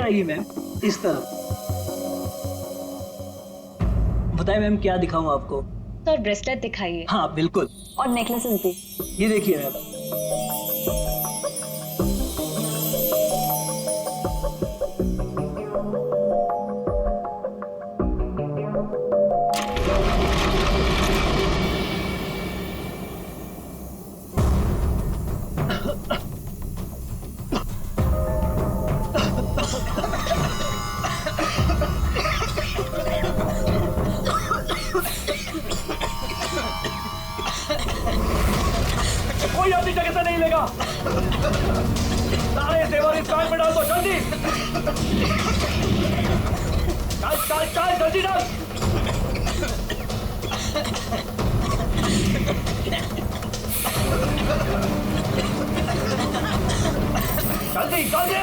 आएगी मैम, इस तरफ। बताइए मैम क्या दिखाऊं आपको? सर ब्रेसलेट दिखाइए। हाँ बिल्कुल। और नेकलेसेस भी। ये देखिए मैम। कोई अपनी जगह से नहीं लेगा। सारे जेवर इस बैग में डाल दो, जल्दी। डाल डाल डाल, जल्दी डाल। जल्दी जल्दी।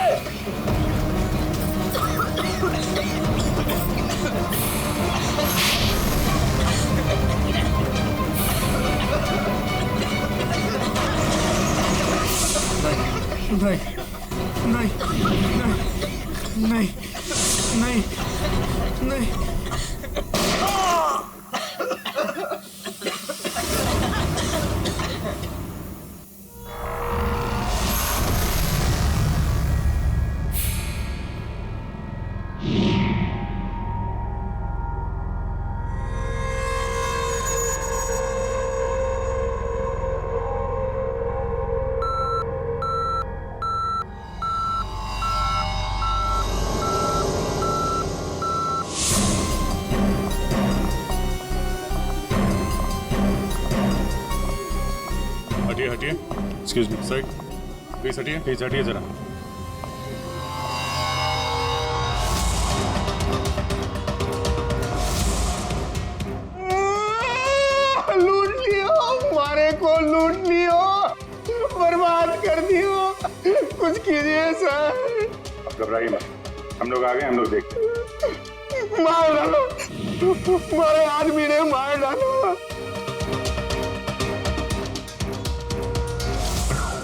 नहीं नहीं नहीं नहीं नहीं नहीं। हटिए हटिए, एक्सक्यूज मी सर, प्लीज हटिए जरा। लूट लियो, हमारे को लूट लियो, बर्बाद कर दियो, कुछ कीजिए सर। अब घबराइए मत, हम लोग आ गए, हम लोग देखते हैं। मार डालो, हमारे आदमी ने मार डालो।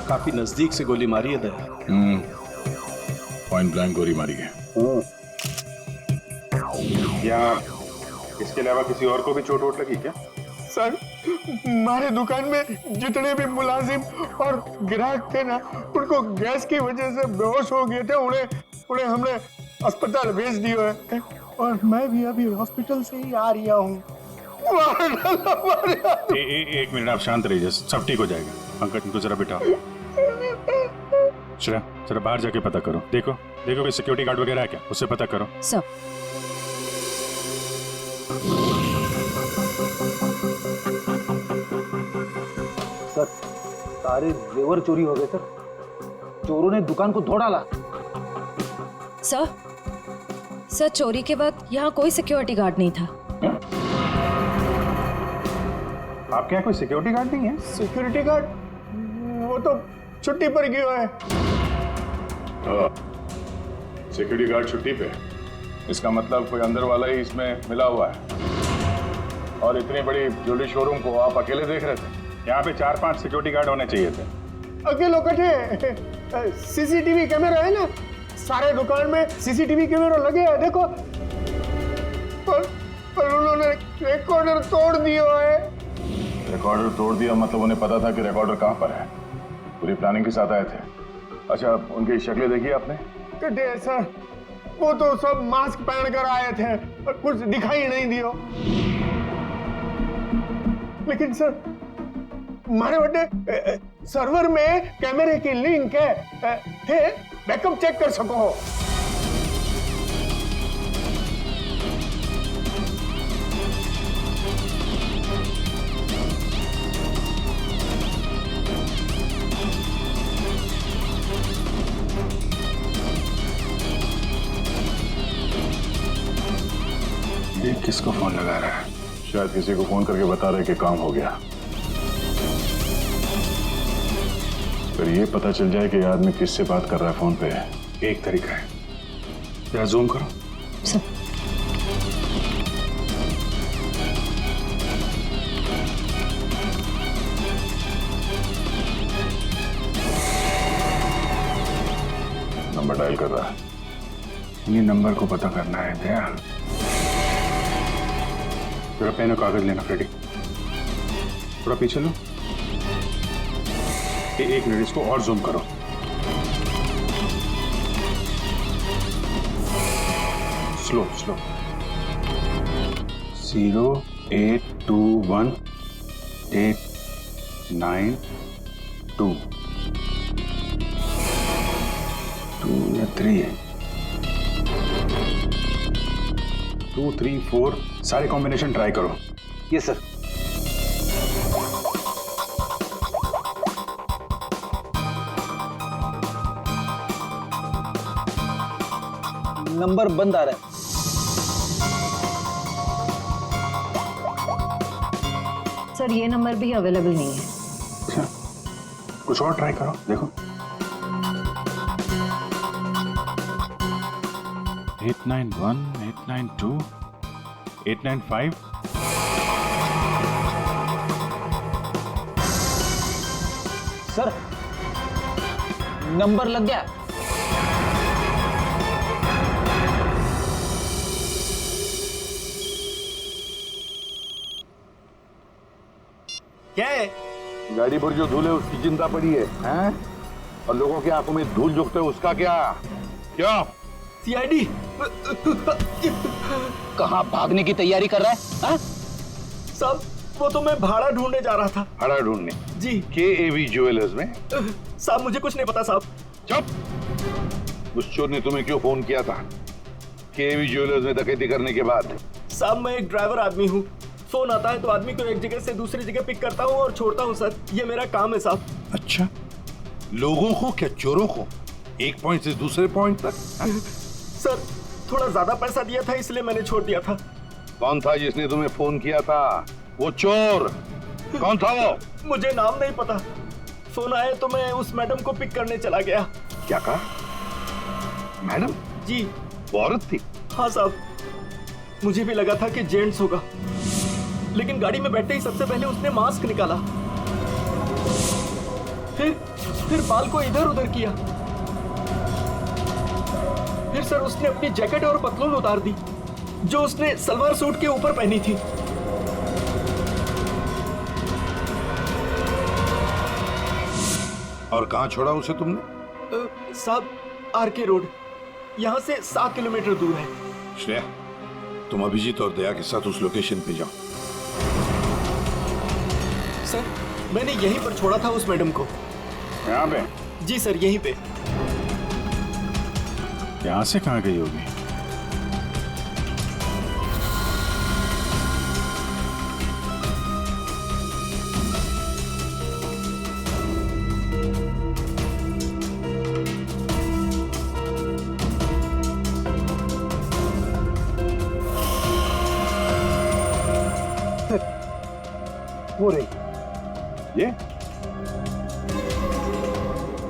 काफी नजदीक से गोली मारी है दया। पॉइंट ब्लैंक गोली मारी है। क्या इसके अलावा किसी और को भी चोट वोट लगी क्या? सर हमारे दुकान में जितने भी मुलाजिम और ग्राहक थे ना, उनको गैस की वजह से बेहोश हो गए थे। उन्हें हमने अस्पताल भेज दिया है और मैं भी अभी हॉस्पिटल से ही आ रहा हूँ। एक मिनट, आप शांत रहिए, सब ठीक हो जाएगा। पंकज इनको जरा बिठाओ। श्रेया जरा बाहर जाके पता करो, देखो कोई सिक्योरिटी गार्ड वगैरह है क्या, उससे पता करो। सर सर सारे जेवर चोरी हो गए सर, चोरों ने दुकान को तोड़ डाला। सर चोरी के बाद यहाँ कोई सिक्योरिटी गार्ड नहीं था। आपके यहाँ कोई सिक्योरिटी गार्ड नहीं है? सिक्योरिटी गार्ड वो तो छुट्टी पर गया है। सिक्योरिटी गार्ड छुट्टी पे? इसका मतलब कोई अंदर वाला ही इसमें मिला हुआ है। और इतनी बड़ी ज्वेलरी शोरूम को आप अकेले देख रहे थे? यहाँ पे 4-5 सिक्योरिटी गार्ड होने चाहिए थे। अकेले कटे, सीसीटीवी कैमरा है ना, सारे दुकान में सीसीटीवी कैमरा लगे हैं, देखो। पर उन्होंने रिकॉर्डर तोड़ दिया है। रिकॉर्डर तोड़ दिया मतलब उन्हें पता था कि रिकॉर्डर कहाँ पर है, पूरी प्लानिंग के साथ आए थे। अच्छा उनकी शक्लें देखी आपने? कटे सर, वो तो सब मास्क पहन कर आए थे और कुछ दिखाई नहीं दियो। लेकिन सर हमारे बड़े सर्वर में कैमरे की लिंक है, थे बैकअप चेक कर सको। ये किसको फोन लगा रहा है? शायद किसी को फोन करके बता रहे कि काम हो गया। फिर ये पता चल जाए कि ये आदमी किससे बात कर रहा है फोन पे। एक तरीका है, जरा जूम करो। सब नंबर डायल कर रहा है। ये नंबर को पता करना है दया। थोड़ा पेन और कागज लेना फ्रेडी। थोड़ा पीछे लो। एक मिनट, इसको और जूम करो। Slow slow. 0821892 2 या 3 है। 2 3 4 सारे कॉम्बिनेशन ट्राई करो। Yes sir. नंबर बंद आ रहा है। सर ये नंबर भी अवेलेबल नहीं है। अच्छा, कुछ और ट्राई करो, देखो। 891 892 895। सर नंबर लग गया। क्या है? गाड़ी पर जो धूल है उसकी चिंता पड़ी है, हैं? और लोगों की आंखों में धूल झोंकते उसका क्या? क्या? सीआईडी। कहाँ भागने की तैयारी कर रहा है? हाँ? साहब वो तो मैं भाड़ा ढूंढने जा रहा था। भाड़ा ढूंढने? जी। KAV ज्वेलर्स में? साहब मुझे कुछ नहीं पता साहब। चुप! उस चोर ने तुम्हें क्यों फोन किया था KAV ज्वेलर्स में डकैती करने के बाद? साहब मैं एक ड्राइवर आदमी हूँ। फोन आता है तो आदमी को एक जगह से दूसरी जगह पिक करता हूँ और छोड़ता हूँ सर। ये मेरा काम है साहब। अच्छा, लोगों को क्या चोरों को? एक पॉइंट से दूसरे पॉइंट तक? सर थोड़ा ज्यादा पैसा दिया था इसलिए मैंने छोड़ दिया था। कौन था जिसने तुम्हें फोन किया था? वो चोर कौन था वो? मुझे नाम नहीं पता। फोन आया तो मैं उस मैडम को पिक करने चला गया। क्या कहा? मैडम? जी। वो औरत थी? हाँ साहब, मुझे भी लगा था कि जेंट्स होगा, लेकिन गाड़ी में बैठते ही सबसे पहले उसने मास्क निकाला, फिर बाल को इधर उधर किया, फिर सर उसने अपनी जैकेट और पतलून उतार दी जो उसने सलवार सूट के ऊपर पहनी थी। और कहाँ छोड़ा उसे तुमने? साहब RK रोड, यहाँ से 7 किलोमीटर दूर है। श्रेया, तुम अभिजीत और दया के साथ उस लोकेशन पे जाओ। सर मैंने यहीं पर छोड़ा था उस मैडम को। यहाँ पे? जी सर, यहीं पे। यहाँ से कहाँ गई होगी? वो रही। ये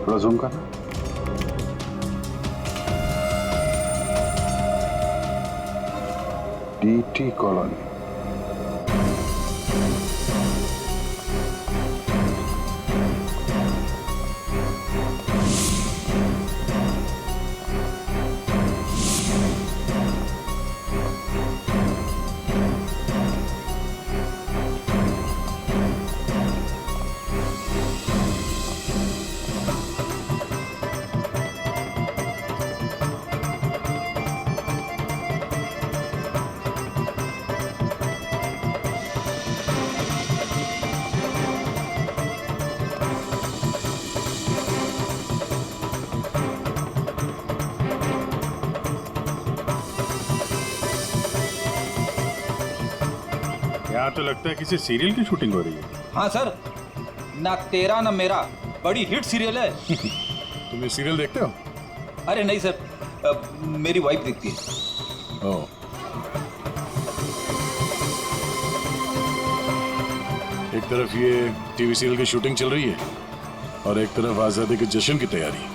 थोड़ा जूम करना। DT colony. यहाँ तो लगता है किसी सीरियल की शूटिंग हो रही है। हाँ सर, ना तेरा ना मेरा बड़ी हिट सीरियल है। तुम ये सीरियल देखते हो? अरे नहीं सर, मेरी वाइफ देखती है। ओह। एक तरफ ये टीवी सीरियल की शूटिंग चल रही है और एक तरफ आजादी के जश्न की तैयारी।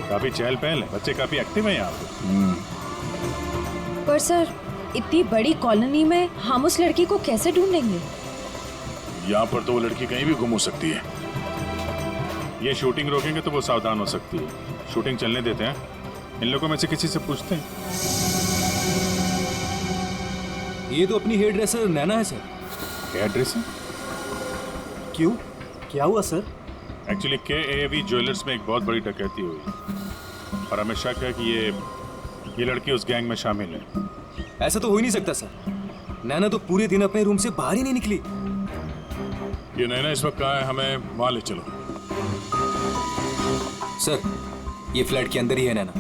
काफी चहल पहल है, बच्चे काफी एक्टिव हैं यहाँ पे। पर सर इतनी बड़ी कॉलोनी में हम उस लड़की को कैसे ढूंढेंगे? यहाँ पर तो वो लड़की कहीं भी गुम हो सकती है। ये शूटिंग रोकेंगे तो वो सावधान हो सकती है। शूटिंग चलने देते हैं, इन लोगों में से किसी से पूछते हैं। ये तो अपनी हेयर ड्रेसर नैना है सर। Hair dresser? क्यों, क्या हुआ सर? एक्चुअली KAV ज्वेलर्स में एक बहुत बड़ी डकैती हुई और हमें शक है कि ये लड़की उस गैंग में शामिल है। ऐसा तो हो ही नहीं सकता सर। नैना तो पूरे दिन अपने रूम से बाहर ही नहीं निकली। ये नैना इस वक्त कहाँ है? हमें वहां ले चलो। सर, ये फ्लैट के अंदर ही है नैना।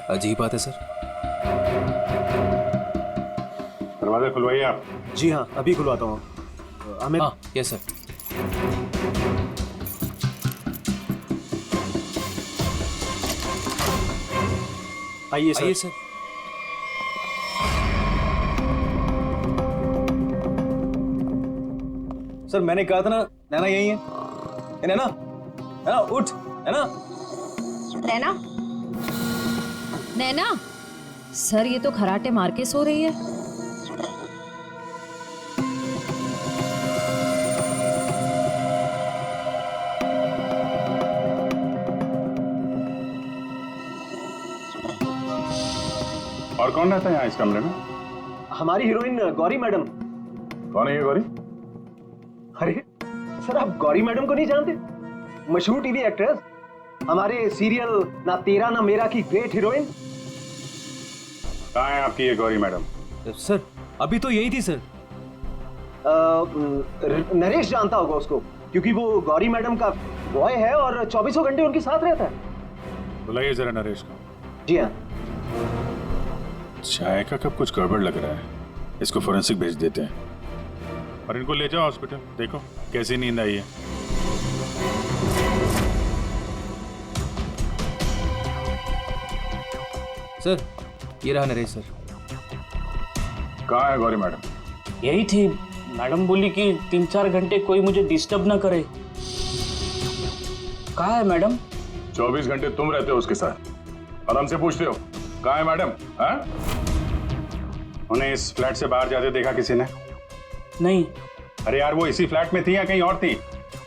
अजीब बात है सर। दरवाजा खुलवाइए आप। जी हाँ, अभी खुलवाता हूँ। हमें हाँ, यस सर। आइए सर। आइए सर। सर, मैंने कहा था ना नैना यही है। ए, नैना, नैना उठ। नैना, नैना, नैना, सर ये तो खराटे मार के सो रही है। और कौन रहता है यहाँ इस कमरे में? हमारी हीरोइन गौरी मैडम। कौन है ये गौरी? अरे सर, आप गौरी मैडम को नहीं जानते? मशहूर टीवी एक्ट्रेस, हमारे सीरियल ना तेरा ना मेरा की ग्रेट हीरोइन। कहाँ है आपकी ये गौरी मैडम? सर अभी तो यही थी सर। नरेश जानता होगा उसको, क्योंकि वो गौरी मैडम का बॉय है और 24 घंटे उनके साथ रहता है। बुलाइए जरा नरेश को। जी हाँ। चाय का कब कुछ गड़बड़ लग रहा है, इसको फोरेंसिक भेज देते हैं और इनको ले जाओ हॉस्पिटल। देखो कैसी नींद आई है। सर, ये रहा नरेश सर। कहाँ है गौरी मैडम? यही थी। मैडम बोली कि 3-4 घंटे कोई मुझे डिस्टर्ब ना करे। कहाँ है मैडम? 24 घंटे तुम रहते हो उसके साथ और हमसे पूछते हो कहाँ है मैडम? हाँ? उन्हें इस फ्लैट से बाहर जाते देखा किसी ने? नहीं। अरे यार, वो इसी फ्लैट में थी या कहीं और थी?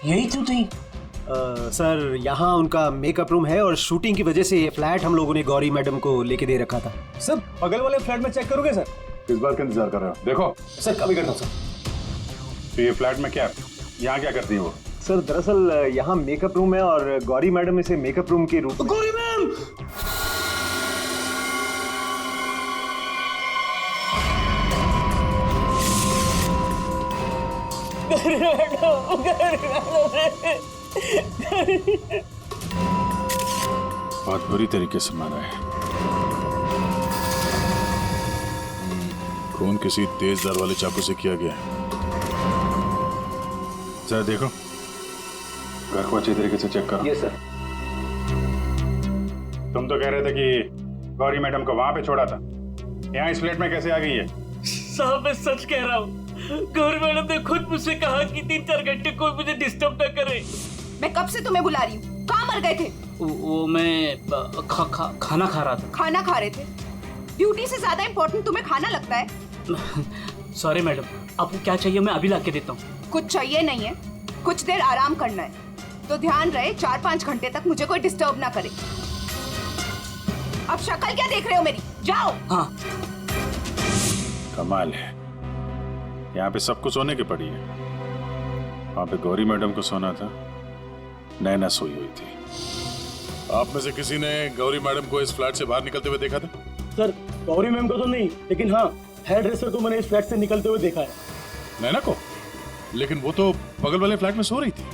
यही तो थी। सर, यहाँ उनका मेकअप रूम है और शूटिंग की वजह से ये फ्लैट हम लोगों ने गौरी मैडम को लेके दे रखा था। सर, बगल वाले फ्लैट में चेक करोगे सर? किस बात का इंतजार कर रहे हो? देखो सर, कभी करता हूँ सर। तो ये फ्लैट में क्या, यहाँ क्या करती है वो? सर, दरअसल यहाँ मेकअप रूम है और गौरी मैडम इसे मेकअप रूम के रूप में। गौरी मैम! बहुत बुरी तरीके से मारा है। खून किसी तेज धार वाले चाकू से किया गया है। जरा देखो, घर को अच्छी तरीके से चेक करो। Yes sir. तुम तो कह रहे थे कि गौरी मैडम को वहां पे छोड़ा था, यहाँ इस फ्लैट में कैसे आ गई है? साहब, मैं सच कह रहा हूँ। गौरी मैडम ने खुद मुझसे कहा कि 3-4 घंटे कोई मुझे डिस्टर्ब ना करे। मैं कब से तुम्हें बुला रही हूँ, कहाँ मर गए थे? वो मैं खाना खा रहा था। खाना खा रहे थे? ड्यूटी से ज्यादा इम्पोर्टेंट तुम्हें खाना लगता है? सॉरी मैडम, आपको क्या चाहिए मैं अभी लाके देता हूँ। कुछ चाहिए नहीं है, कुछ देर आराम करना है, तो ध्यान रहे 4-5 घंटे तक मुझे कोई डिस्टर्ब ना करे। अब शक्ल क्या देख रहे हो मेरी? जाओ। हाँ। कमाल है, यहाँ पे सबको सोने की पड़ी है। वहां पे गौरी मैडम को सोना था, नैना सोई हुई थी। आप में से किसी ने गौरी मैडम को इस फ्लैट से बाहर निकलते हुए देखा था? सर, गौरी मैम को तो नहीं, लेकिन हाँ, हेयर ड्रेसर को मैंने इस फ्लैट से निकलते हुए देखा है। नैना को? लेकिन वो तो बगल वाले फ्लैट में सो रही थी।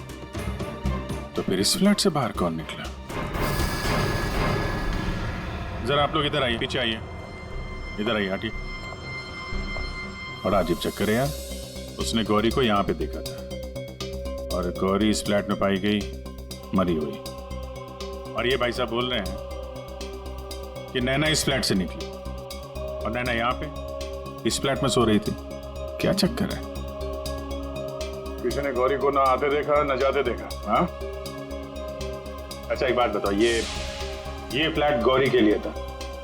तो फिर इस फ्लैट से बाहर कौन निकला? जरा आप लोग इधर आइए, पीछे आइए, इधर आइए, हटिए। बड़ा अजीब चक्कर है यार, उसने गौरी को यहाँ पे देखा था और गौरी इस फ्लैट में पाई गई मरी हुई। और ये भाई साहब बोल रहे हैं कि नैना इस फ्लैट से निकली और नैना यहाँ पे इस फ्लैट में सो रही थी। क्या चक्कर है? किसी ने गौरी को ना आते देखा ना जाते देखा? हाँ? अच्छा एक बात बताओ, ये फ्लैट गौरी के लिए था,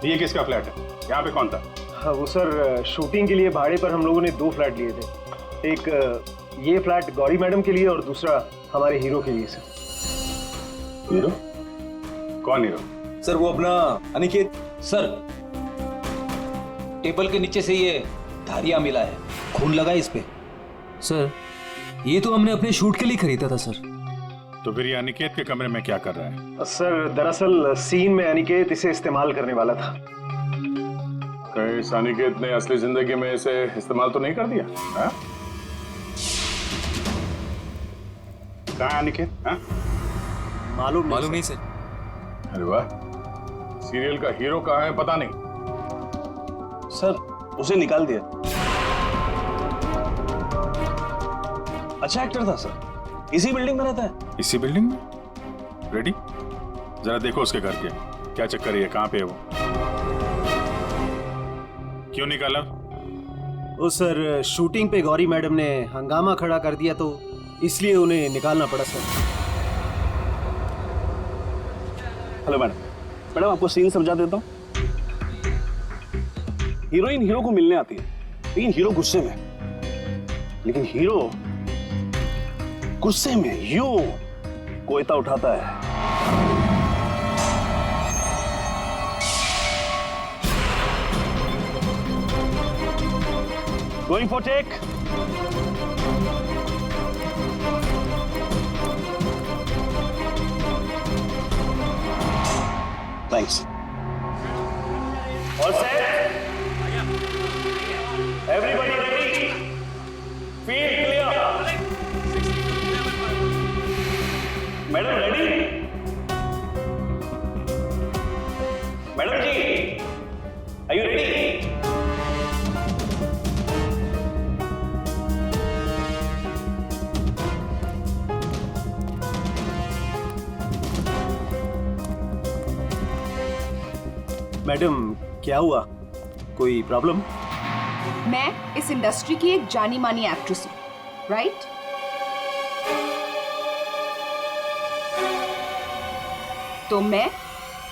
ये किसका फ्लैट है? यहाँ पे कौन था? हाँ, वो सर शूटिंग के लिए भाड़े पर हम लोगों ने 2 फ्लैट लिए थे। एक ये फ्लैट गौरी मैडम के लिए और दूसरा हमारे हीरो के लिए सर। हीरो? कौन हीरो? सर वो अपना अनिकेत। सर टेबल के नीचे से ये धारियां मिला है, खून लगा है इस पे। सर ये तो हमने अपने शूट के लिए खरीदा था सर। तो फिर ये अनिकेत के कमरे में क्या कर रहा है? सर दरअसल सीन में अनिकेत इसे इस्तेमाल करने वाला था। कहीं इस अनिकेत ने असली जिंदगी में इसे इस्तेमाल तो नहीं कर दिया? हाँ? कहाँ है अनिकेत? हाँ? मालूम नहीं सर। अरे वाह, सीरियल का हीरो कहाँ है पता नहीं। सर उसे निकाल दिया। अच्छा एक्टर था सर, इसी बिल्डिंग में रहता है। इसी बिल्डिंग में? रेडी? जरा देखो उसके घर के क्या चक्कर है, कहाँ पे है वो? क्यों निकाला? वो सर शूटिंग पे गौरी मैडम ने हंगामा खड़ा कर दिया तो इसलिए उन्हें निकालना पड़ा सर। हेलो मैडम, मैडम आपको सीन समझा देता हूँ। हीरोइन हीरो को मिलने आती है, लेकिन हीरो गुस्से में, लेकिन हीरो गुस्से में यूं कोयता उठाता है। Going for take. Thanks. All set? Everybody ready? Field clear. Madam ready? Madam ji, are you ready? Madam क्या हुआ, कोई प्रॉब्लम? मैं इस इंडस्ट्री की एक जानी मानी एक्ट्रेस हूँ, राइट? तो मैं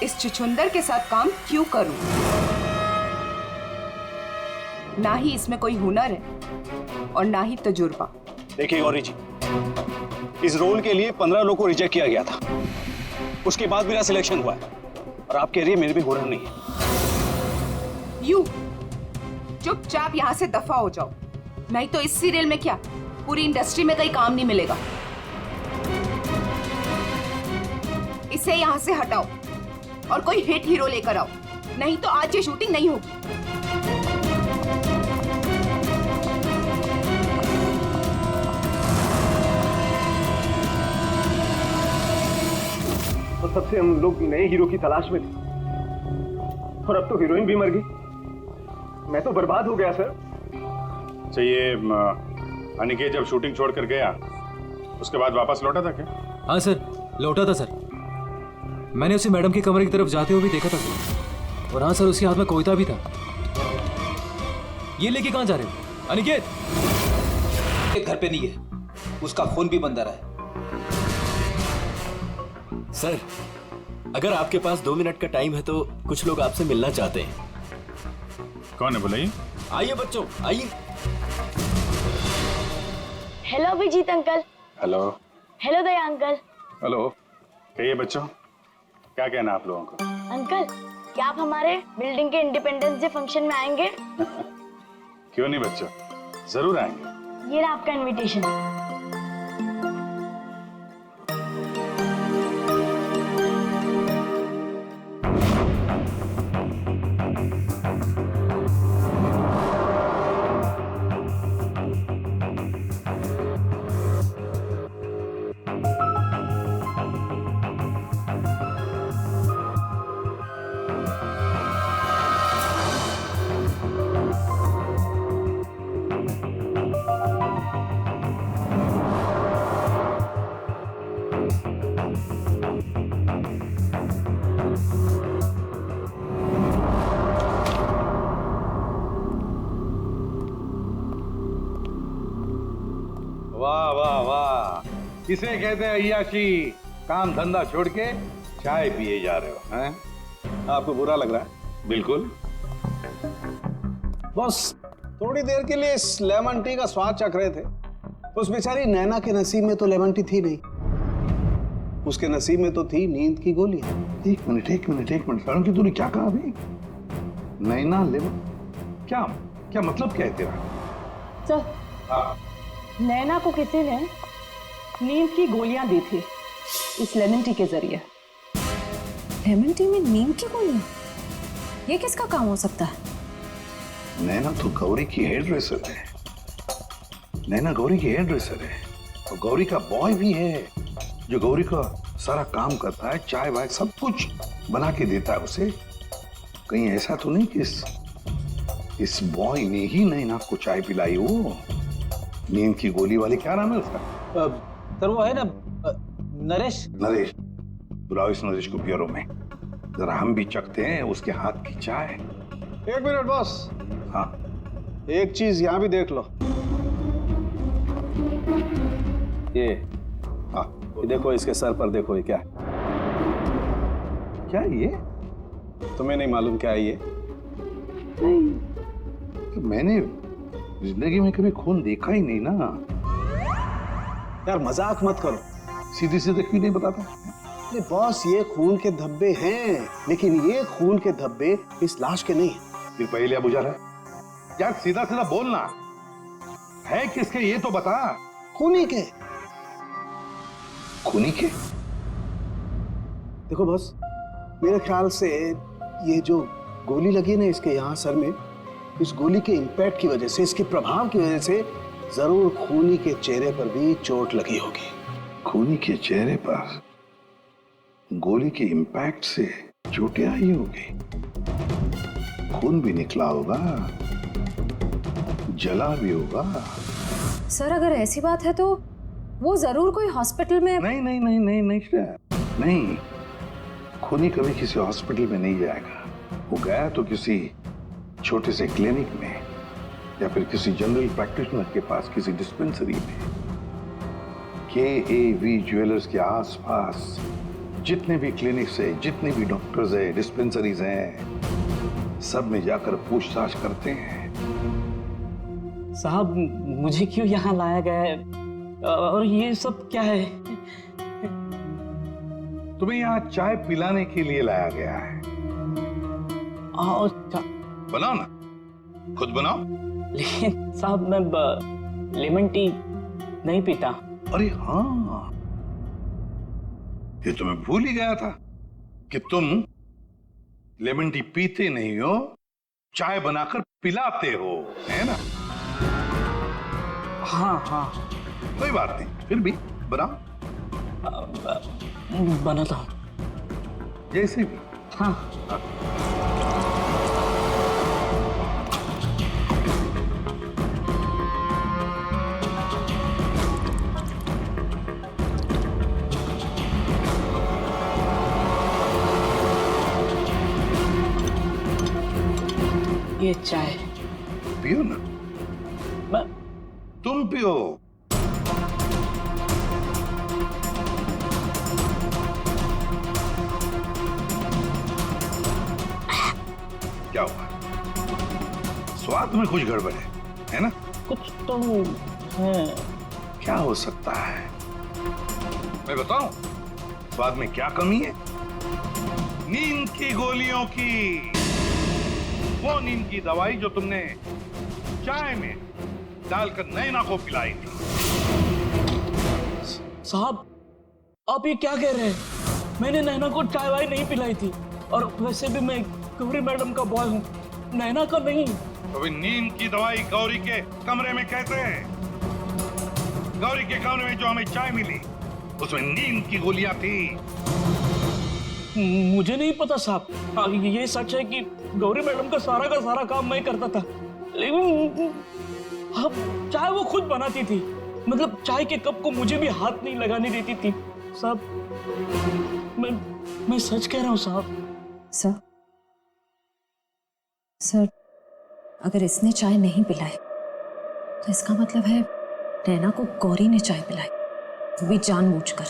इस छुछुंदर के साथ काम क्यों करूं? ना ही इसमें कोई हुनर है और ना ही तजुर्बा। देखिए गौरी जी, इस रोल के लिए 15 लोगों को रिजेक्ट किया गया था, उसके बाद मेरा सिलेक्शन हुआ है और आप कह रही है मेरे भी हुनर नहीं है। यू चुपचाप यहाँ से दफा हो जाओ, नहीं तो इस सीरियल में क्या पूरी इंडस्ट्री में कहीं काम नहीं मिलेगा। इसे यहाँ से हटाओ और कोई हिट हीरो लेकर आओ, नहीं तो आज ये शूटिंग नहीं होगी। और तब से हम लोग नए हीरो की तलाश में थे और अब तो हीरोइन भी मर गई। मैं तो बर्बाद हो गया सर। चाहिए अनिकेत जब शूटिंग छोड़कर गया उसके बाद वापस लौटा था क्या? हाँ सर, लौटा था सर। मैंने उसे मैडम के कमरे की तरफ जाते हुए भी देखा था सर। और हाँ सर, उसके हाथ में कोयता भी था। ये लेके कहाँ जा रहे हो अनिकेत? घर पे नहीं है, उसका फोन भी बंद आ रहा है। सर अगर आपके पास 2 मिनट का टाइम है तो कुछ लोग आपसे मिलना चाहते हैं। कौन है बुलाइए? आइए बच्चों आइए। Hello Abhijeet uncle. Hello. Hello Daya uncle. Hello. कहिए बच्चों, क्या कहना आप लोगों को? अंकल क्या आप हमारे बिल्डिंग के इंडिपेंडेंस डे फंक्शन में आएंगे? क्यों नहीं बच्चों, जरूर आएंगे। ये रहा आपका इनविटेशन। वाह वाह वाह, किसे कहते हैं अय्याशी? काम धंधा छोड़ के चाय पिए जा रहे हो हैं? आपको बुरा लग रहा है? बिल्कुल। बस थोड़ी देर के लिए इस लेमन टी का स्वाद चख रहे थे। उस बेचारी नैना के नसीब में तो लेमन टी थी नहीं, उसके नसीब में तो थी नींद की गोलियां। एक मिनट सारण की तूने क्या कहा अभी? नैना लेमन, क्या क्या मतलब क्या है तेरा? सर, नैना को किसी ने नींद की गोलियां दी थी इस लेमन टी के जरिए। लेमन टी में नींद की गोलियां? ये किसका काम हो सकता है? नैना तो गौरी की हेयर ड्रेसर है। नैना गौरी की हेयर ड्रेसर है और गौरी का बॉय भी है जो गौरी का सारा काम करता है, चाय वाय सब कुछ बना के देता है उसे। कहीं ऐसा तो नहीं कि इस बॉय ने ही नैना को चाय पिलाई हो? नींद की गोली वाले, क्या नाम है उसका? सर वो है ना नरेश। नरेश, बुलाओ इस नरेश को ब्यूरो में, जरा हम भी चखते हैं उसके हाथ की चाय। एक मिनट बॉस। हाँ, एक चीज यहां भी देख लो। ये हाँ, ये देखो इसके सर पर, देखो ये क्या है? क्या ये? तुम्हें नहीं मालूम क्या है ये? तो मैंने जिंदगी में कभी खून देखा ही नहीं ना। यार मजाक मत करो। सीधी सीधे क्यों नहीं बताता? अरे बॉस, ये खून के धब्बे हैं, लेकिन ये खून के धब्बे इस लाश के नहीं हैं। फिर पहले बुझा रहा है यार, सीधा सीधा बोलना है किसके ये तो बता। खूनी के। खूनी के? देखो बॉस, मेरे ख्याल से ये जो गोली लगी है ना इसके यहाँ सर में, इस गोली के इम्पैक्ट की वजह से, इसके प्रभाव की वजह से जरूर खूनी के चेहरे पर भी चोट लगी होगी। खूनी के चेहरे पर गोली के इम्पैक्ट से चोटें आई होगी, खून भी निकला होगा, जला भी होगा। सर, अगर ऐसी बात है तो वो जरूर कोई हॉस्पिटल में। नहीं, खूनी कभी किसी हॉस्पिटल में नहीं जाएगा। वो गया तो किसी छोटे से क्लिनिक में या फिर किसी जनरल प्रैक्टिशनर के पास, किसी डिस्पेंसरी में। KAV ज्वेलर्स के आसपास जितने भी क्लिनिक्स है, जितने भी डॉक्टर्स है, डिस्पेंसरीज हैं, सब में जाकर पूछताछ करते हैं। साहब, मुझे क्यों यहाँ लाया गया है और ये सब क्या है? तुम्हें यहाँ चाय पिलाने के लिए लाया गया है। बनाओ ना, खुद बनाओ। लेकिन साहब, मैं लेमन टी नहीं पीता। अरे हाँ, ये तो मैं भूल ही गया था कि तुम लेमन टी पीते नहीं हो, चाय बनाकर पिलाते हो, है ना? हाँ। कोई बात नहीं, फिर भी बनाओ। बनाता हूँ। जैसे भी। हाँ। ये चाय पियो ना। तुम पियो। क्या हुआ? स्वाद में कुछ गड़बड़ है ना? कुछ तो है। क्या हो सकता है? मैं बताऊं स्वाद में क्या कमी है? नींद की गोलियों की, वो नींद की दवाई जो तुमने चाय में डालकर नैना को पिलाई थी। साहब, आप ये क्या कह रहे हैं? मैंने नैना को चाय वाय नहीं पिलाई थी, और वैसे भी मैं गौरी मैडम का बॉय हूँ, नैना का नहीं। तो नींद की दवाई गौरी के कमरे में कैसे है? गौरी के कमरे में जो हमें चाय मिली उसमें नींद की गोलियां थी। मुझे नहीं पता साहब। ये सच है कि गौरी मैडम का सारा काम मैं करता था, लेकिन अब चाय वो खुद बनाती थी। मतलब चाय के कप को मुझे भी हाथ नहीं लगाने देती थी। साहब, मैं सच कह रहा हूँ साहब। सर, अगर इसने चाय नहीं पिलाई तो इसका मतलब है नैना को गौरी ने चाय पिलाई, वो भी जानबूझकर।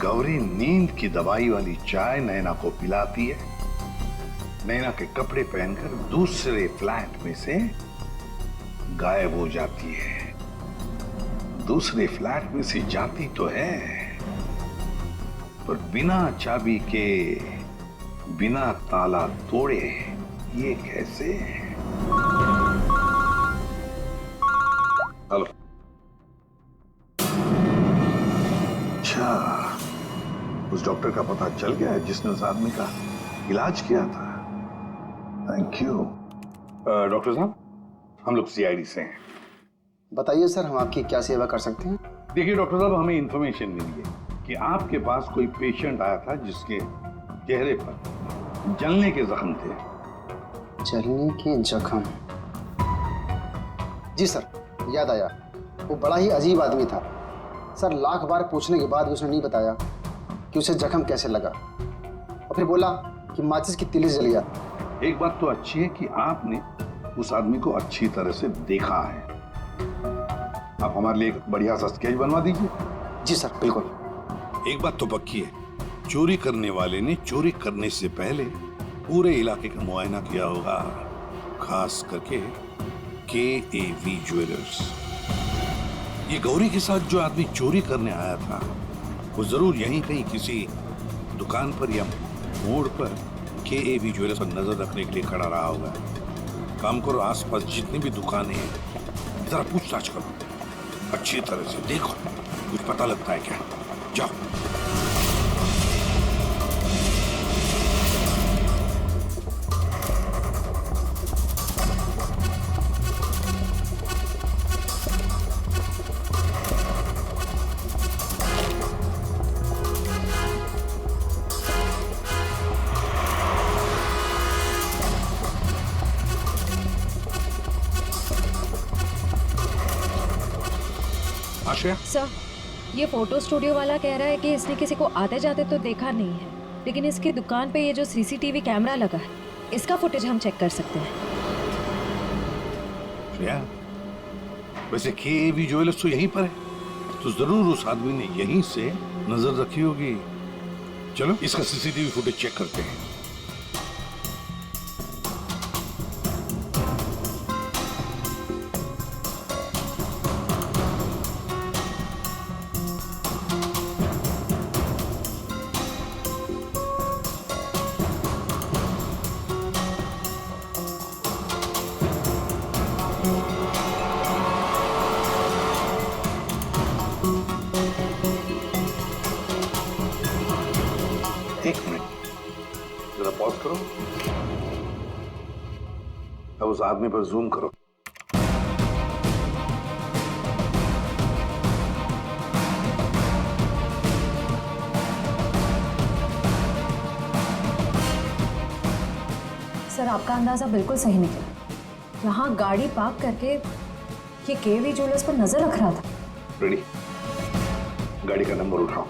गौरी नींद की दवाई वाली चाय नैना को पिलाती है नैना के कपड़े पहनकर दूसरे फ्लैट में से गायब हो जाती है। दूसरे फ्लैट में से जाती तो है, पर बिना चाबी के, बिना ताला तोड़े। ये कैसे? हेलो। अच्छा, उस डॉक्टर का पता चल गया है जिसने उस आदमी का इलाज किया था। Thank you. डॉक्टर साहब, हम लोग सीआईडी से हैं। बताइए सर, हम आपकी क्या सेवा कर सकते हैं? देखिए डॉक्टर साहब, हमें इंफॉर्मेशन मिली है कि आपके पास कोई पेशेंट आया था जिसके चेहरे पर जलने के जख्म थे। जलने के जख्म? जी सर, याद आया। वो बड़ा ही अजीब आदमी था सर। लाख बार पूछने के बाद उसने नहीं बताया कि उसे जख्म कैसे लगा, और फिर बोला कि माचिस की तिली जल गया। एक बात तो अच्छी है कि आपने उस आदमी को अच्छी तरह से देखा है। आप हमारे लिए एक बढ़िया सा स्केच बनवा दीजिए। जी सर, बिल्कुल। एक बात तो पक्की है, चोरी करने वाले ने चोरी करने से पहले पूरे इलाके का मुआयना किया होगा, खास करके KAV ज्वेलर्स। ये गौरी के साथ जो आदमी चोरी करने आया था, वो जरूर यहीं कहीं किसी दुकान पर या मोड़ पर KAV ज्वेलर्स पर नजर रखने के लिए खड़ा रहा होगा। काम करो, आसपास जितनी भी दुकानें हैं जरा पूछताछ करो, अच्छी तरह से देखो, कुछ पता लगता है क्या। जाओ। सर, ये फोटो स्टूडियो वाला कह रहा है कि इसने किसी को आते जाते तो देखा नहीं है, लेकिन इसकी दुकान पे ये जो CCTV कैमरा लगा है, इसका फुटेज हम चेक कर सकते हैं। वैसे KAV ज्वेलर्स तो यहीं पर है, तो जरूर उस आदमी ने यहीं से नजर रखी होगी। चलो इसका CCTV फुटेज चेक करते हैं। एक मिनट, जरा पॉज करो। अब उस आदमी पर जूम करो। सर, आपका अंदाजा बिल्कुल सही निकला। यहाँ गाड़ी पार्क करके ये KAV ज्वेलर्स पर नजर रख रहा था। रेडी, गाड़ी का नंबर उठाओ।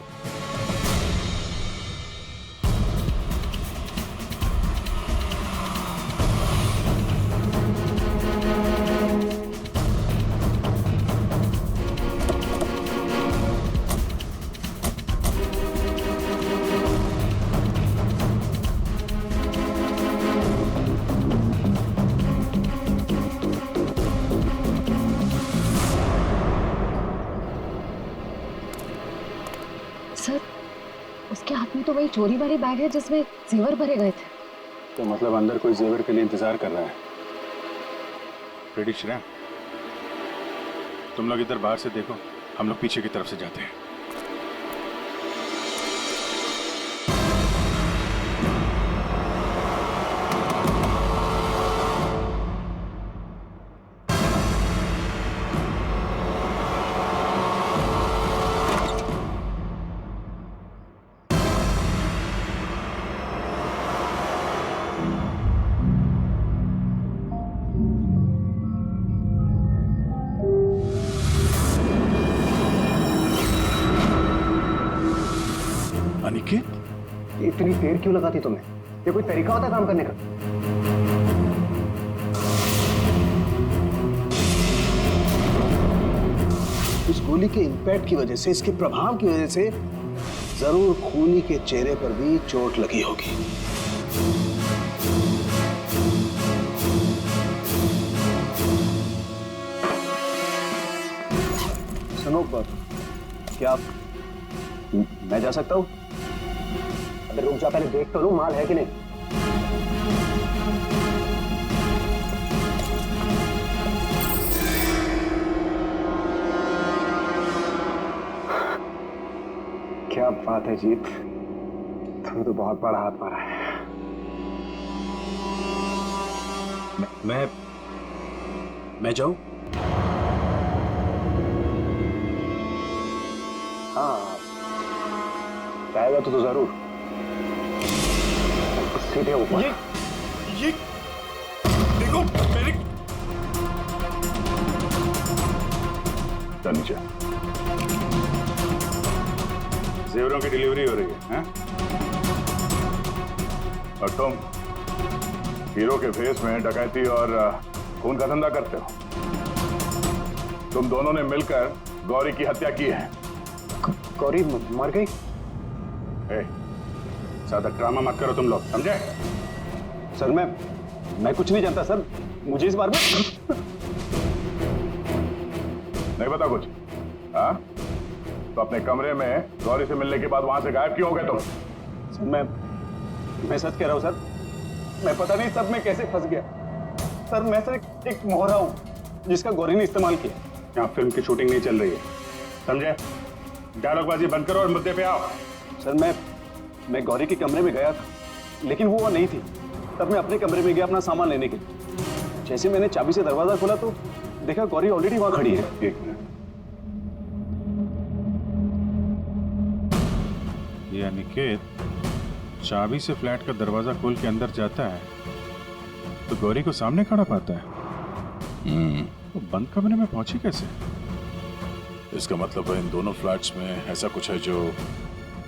सर, उसके हाथ में तो वही चोरी वाली बैग है जिसमें जेवर भरे गए थे। तो मतलब अंदर कोई जेवर के लिए इंतजार कर रहा है। रेडी श्रेया, तुम लोग इधर बाहर से देखो, हम लोग पीछे की तरफ से जाते हैं। अनिकेत, इतनी देर क्यों लगाती तुम्हें? ये कोई तरीका होता है काम करने का? इस गोली के इंपैक्ट की वजह से, इसके प्रभाव की वजह से जरूर खूनी के चेहरे पर भी चोट लगी होगी। सुनो, क्या मैं जा सकता हूँ? अबे रुक जा, पहले देख तो लो माल है कि नहीं। क्या बात है जीत, तुम तो बहुत बड़ा हाथ मारा है। मैं जाऊं? हाँ जाएगा तो जरूर। सीधे ऊपर। ये देखो मेरी नीचे जेवरों की डिलीवरी हो रही है, हैं? और तुम हीरो के फेस में डकैती और खून का धंधा करते हो। तुम दोनों ने मिलकर गौरी की हत्या की है। गौरी मर गई? ज्यादा ड्रामा मत करो तुम लोग, समझे? सर मैं कुछ नहीं जानता सर, मुझे इस बारे में नहीं पता कुछ। हाँ तो अपने कमरे में गौरी से मिलने के बाद वहां से गायब क्यों हो गए तुम? सर मैं सच कह रहा हूं सर, मैं पता नहीं सब में कैसे फंस गया। सर मैं सर एक मोहरा हूं जिसका गौरी ने इस्तेमाल किया। यहाँ फिल्म की शूटिंग नहीं चल रही है, समझे? डायलॉगबाजी बंद करो और मुद्दे पे आओ। सर मैं गौरी के कमरे में गया था, लेकिन वो नहीं थी। तब मैं अपने कमरे में गया अपना सामान लेने के लिए। जैसे मैंने चाबी से दरवाजा खोला तो देखा गौरी ऑलरेडी वहां खड़ी है। एक मिनट, ये अनिकेत चाबी से फ्लैट का दरवाजा खोल के अंदर जाता है तो गौरी को सामने खड़ा पाता है। तो बंद कमरे में पहुंची कैसे? इसका मतलब है इन दोनों फ्लैट्स में ऐसा कुछ है जो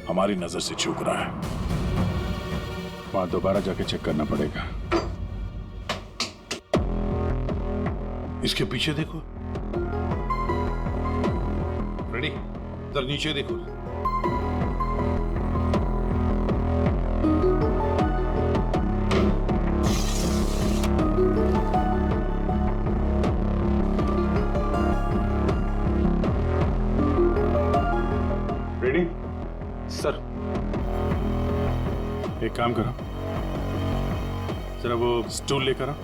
हमारी नजर से चूक रहा है। वहां दोबारा जाके चेक करना पड़ेगा। इसके पीछे देखो, रेडी, इधर नीचे देखो। रेडी? सर एक काम करो, जरा वो स्टूल लेकर आओ।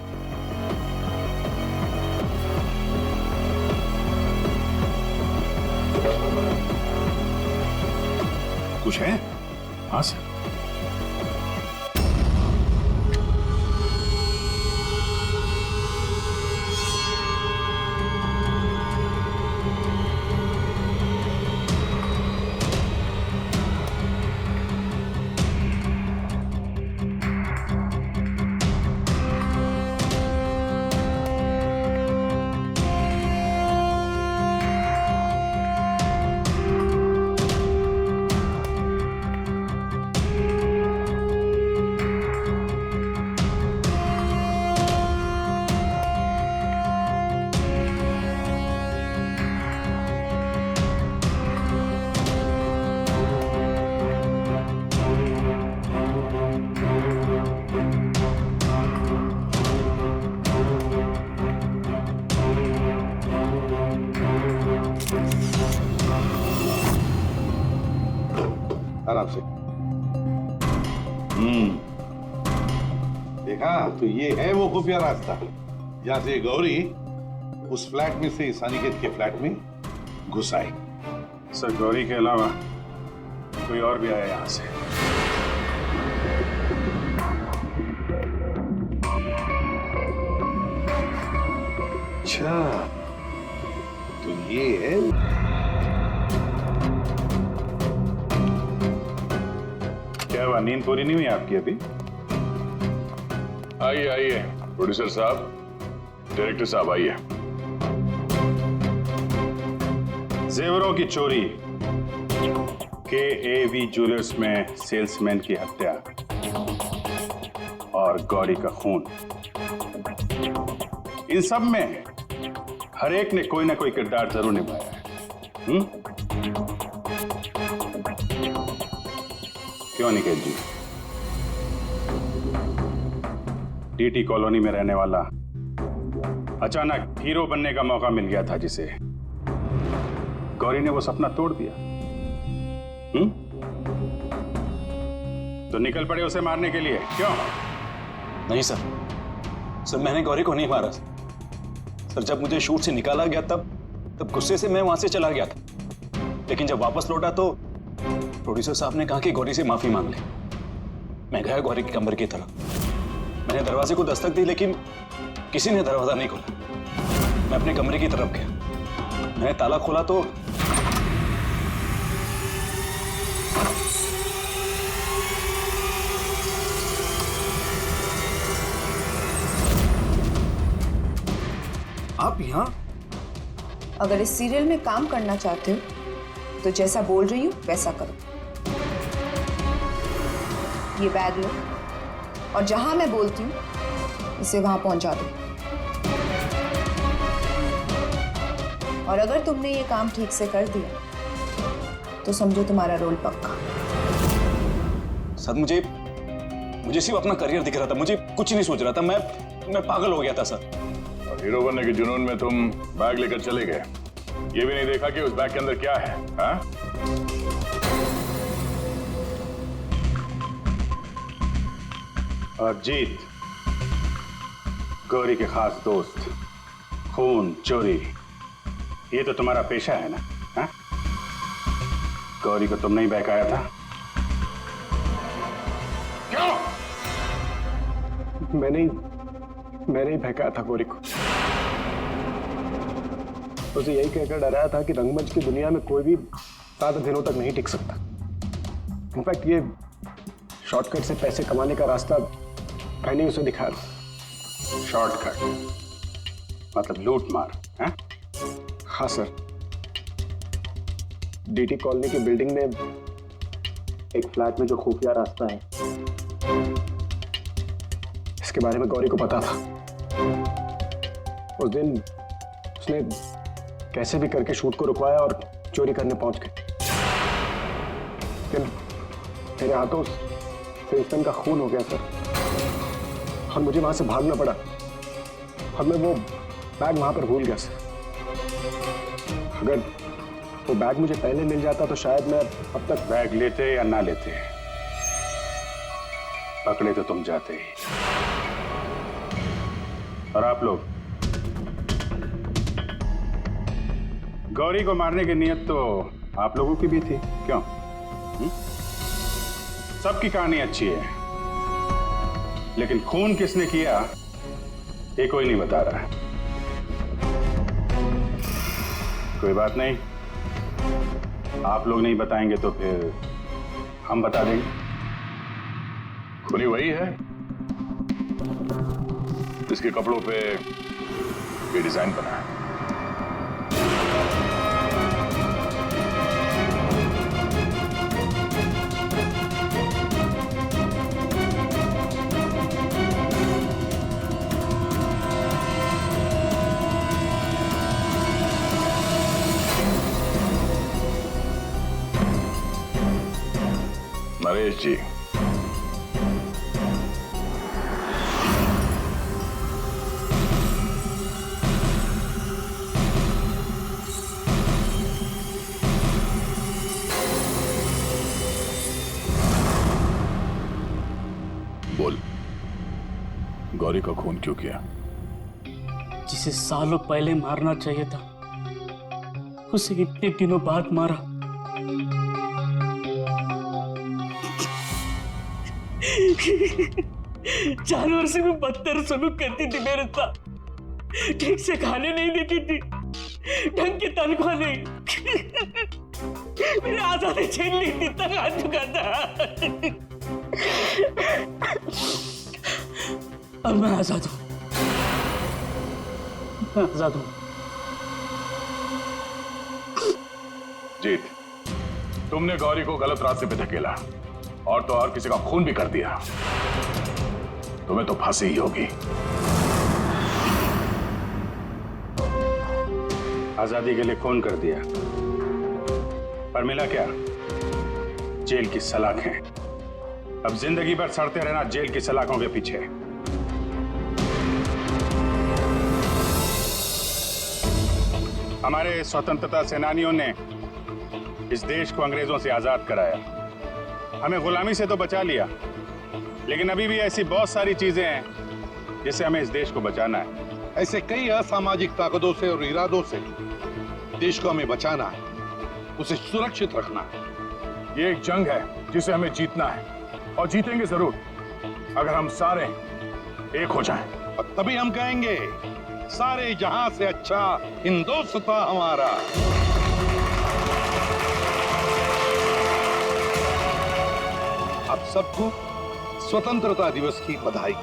कुछ है? हाँ सर। आराम से। देखा तो ये है वो खुफिया रास्ता जहां से गौरी उस फ्लैट में से इस अनिकेत के फ्लैट में घुस आई। सर गौरी के अलावा कोई और भी आया यहां से? अच्छा तो ये है। क्या हुआ, नींद पूरी नहीं हुई आपकी अभी? आइए आइए प्रोड्यूसर साहब, डायरेक्टर साहब आइए। जेवरों की चोरी, KAV ज्वेलर्स में सेल्समैन की हत्या और गौरी का खून, इन सब में हर एक ने कोई ना कोई किरदार जरूर निभाया है। क्यों निकेत जी? DT कॉलोनी में रहने वाला अचानक हीरो बनने का मौका मिल गया था जिसे, गौरी ने वो सपना तोड़ दिया। तो निकल पड़े उसे मारने के लिए, क्यों? नहीं सर, मैंने गौरी को नहीं मारा सर। जब मुझे शूट से निकाला गया तब गुस्से से मैं वहां से चला गया था। लेकिन जब वापस लौटा तो प्रोड्यूसर साहब ने कहा कि गौरी से माफी मांग ले। मैं गया गौरी के कमरे की तरफ। मैंने दरवाजे को दस्तक दी लेकिन किसी ने दरवाजा नहीं खोला। मैं अपने कमरे की तरफ गया। मैंने ताला खोला तो आप यहाँ? अगर इस सीरियल में काम करना चाहते हो तो जैसा बोल रही हूँ वैसा करो। ये बैग लो और जहां मैं बोलती हूँ इसे वहां पहुंचा दो। और अगर तुमने ये काम ठीक से कर दिया तो समझो तुम्हारा रोल पक्का। सर मुझे सिर्फ अपना करियर दिख रहा था, मुझे कुछ नहीं सोच रहा था। मैं पागल हो गया था सर। और हीरो बनने के जुनून में तुम बैग लेकर चले गए, ये भी नहीं देखा कि उस बैग के अंदर क्या है। हाँ? और जीत, गौरी के खास दोस्त, खून चोरी, ये तो तुम्हारा पेशा है ना? हाँ? गौरी को तुमने ही बहकाया था, क्यों? मैंने ही बहकाया था गौरी को। उसे यही कहकर डराया था कि रंगमंच की दुनिया में कोई भी ज्यादा दिनों तक नहीं टिक सकता। इनफैक्ट ये शॉर्टकट से पैसे कमाने का रास्ता मैंने उसे दिखाया था। शॉर्टकट मतलब लूट मार? हैं? हाँ सर, डीटी कॉलोनी की बिल्डिंग में एक फ्लैट में जो खुफिया रास्ता है, इसके बारे में गौरी को पता था। उस दिन उसने कैसे भी करके शूट को रुकवाया और चोरी करने पहुंच गए। लेकिन मेरे हाथों सेल्समैन का खून हो गया सर, और मुझे वहां से भागना पड़ा और मैं वो बैग वहां पर भूल गया सर। अगर वो बैग मुझे पहले मिल जाता तो शायद मैं अब तक। बैग लेते या ना लेते, पकड़े तो तुम जाते ही। और आप लोग, गौरी को मारने की नियत तो आप लोगों की भी थी, क्यों? सबकी कहानी अच्छी है, लेकिन खून किसने किया ये कोई नहीं बता रहा है। कोई बात नहीं, आप लोग नहीं बताएंगे तो फिर हम बता देंगे। खूनी वही है, इसके कपड़ों पे ये डिजाइन बना है। नरेश जी, बोल, गौरी का खून क्यों किया? जिसे सालों पहले मारना चाहिए था उसे इतने दिनों बाद मारा। जानवर से भी बदतर सलूक करती थी मेरे साथ। ठीक से खाने नहीं देती थी, ढंग की तनख्वाह नहीं, मेरी आजादी छीन ली थी, तक आ चुका था। अब मैं आजाद हूं, आजाद हूं। जीत, तुमने गौरी को गलत रास्ते पे धकेला और तो और किसी का खून भी कर दिया। तुम्हें तो फांसी ही होगी। आजादी के लिए खून कर दिया, पर मिला क्या? जेल की सलाखें। अब जिंदगी भर सड़ते रहना जेल की सलाखों के पीछे। हमारे स्वतंत्रता सेनानियों ने इस देश को अंग्रेजों से आजाद कराया, हमें गुलामी से तो बचा लिया, लेकिन अभी भी ऐसी बहुत सारी चीजें हैं जिससे हमें इस देश को बचाना है। ऐसे कई असामाजिक ताकतों से और इरादों से देश को हमें बचाना है, उसे सुरक्षित रखना है। ये एक जंग है जिसे हमें जीतना है, और जीतेंगे जरूर अगर हम सारे एक हो जाएं। और तभी हम कहेंगे सारे जहां से अच्छा हिंदुस्तान हमारा। आप सबको स्वतंत्रता दिवस की बधाई।